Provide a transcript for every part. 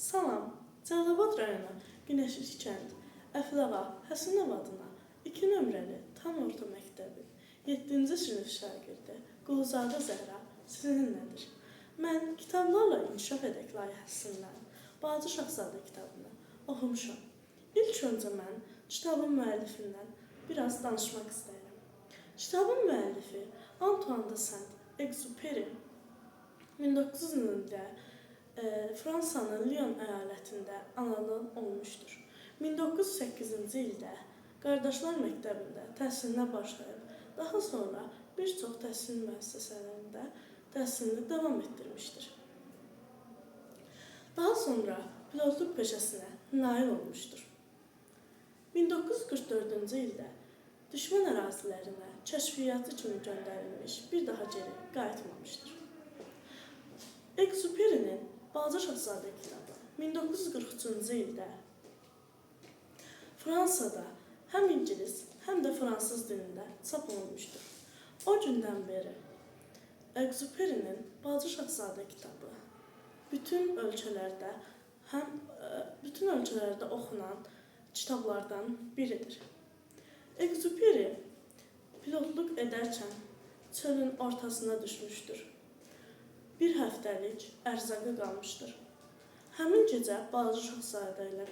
Salam, Cəlilabad rayonu Günəşli kənd Əfləğa Həsənov adına 2 nömrəli tam orta məktəbi 7-ci sinif şagirdi Quluzadə Zəhra sizinlədir. Mən kitablarla inkişaf edək layihəsindən Balaca Şahzadə kitabını oxumuşam. İlk öncə mən kitabın müəllifindən biraz danışmaq istəyirəm. Kitabın müəllifi Antoine de Saint-Exupéry 1900 ildə Fransanın Lyon əyalətində anadan olmuşdur. 1908-ci ildə Qardaşlar Məktəbində təhsilinə başlayıb, daha sonra bir çox təhsil müəssisələrində təhsilini davam etdirmişdir. Daha sonra pilotluq peşəsinə nail olmuşdur. 1944-cü ildə düşmən ərazilərinə kəşfiyyatçı kimi göndərilmiş, bir daha geri qayıtmamışdır. Exupéry'nin Balaca Şahzadə kitabı 1943-cü ildə Fransada həm ingilis, həm də fransız dilində çap olunmuşdur. O gündən beri Exupéry'nin Balaca Şahzadə kitabı bütün ölkələrdə oxunan kitablardan biridir. Exupéry pilotluq edərkən çölün ortasına düşmüşdür. Bir həftəlik ərzağı qalmışdır. Həmin gecə Balaca Şahzadə ilə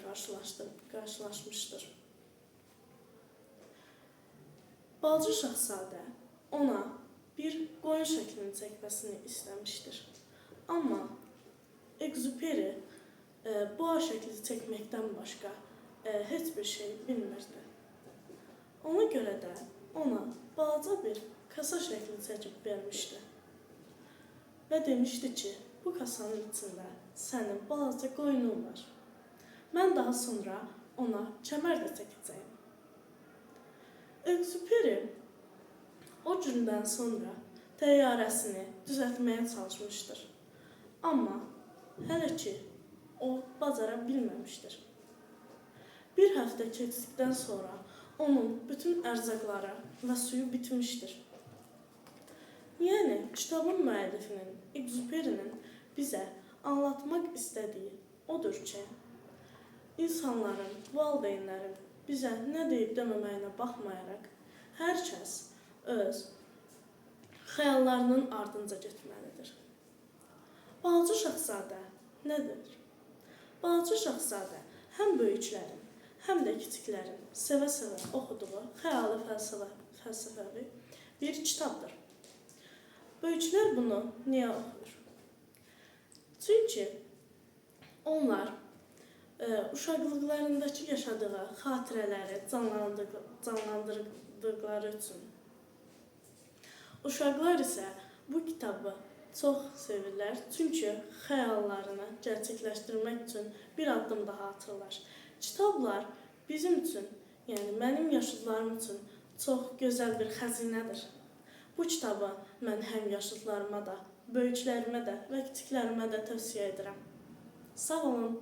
qarşılaşmışdır. Balaca Şahzadə ona bir qoyun şəklini çəkməsini istəmişdir. Amma Exupéry boğa şəkli çəkməkdən başqa heç bir şey bilmirdi. Ona görə də ona balaca bir kasa şəkli çəkib vermişdi. Və demişdi ki, bu kasanın içində sənin balaca qoyunun var. Mən daha sonra ona kəmər də çəkəcəyim. Exupéry o gündən sonra təyyarəsini düzəltməyə çalışmışdır. Amma hələ ki, o bacara bilməmişdir. Bir həftə keçdikdən sonra onun bütün ərzaqları və suyu bitmişdir. Yəni, kitabın müəllifinin, Exupéry'nin bizə anlatmaq istədiyi odur ki, insanların, valideynlərin bizə nə deyib deməməyinə baxmayaraq, hər kəs öz xəyallarının ardınca getməlidir. Balaca Şahzadə nədir? Balaca Şahzadə həm böyüklərin, həm də kiçiklərin sevə-sevə oxuduğu xəyali fəlsəfəvi bir kitabdır. Böyüklər bunu niyə oxuyur? Çünki onlar uşaqlıqlarındakı yaşadığı xatirələri canlandırdıqları üçün. Uşaqlar isə bu kitabı çox sevirlər, çünki xəyallarını gerçəkləşdirmək üçün bir addım daha atırlar. Kitablar bizim üçün, yəni mənim yaşıdlarım üçün çox gözəl bir xəzinədir. Bu kitabı mən həm yaşıdlarıma da, böyüklərimə də və kiçiklərimə də tövsiyə edirəm. Sağ olun.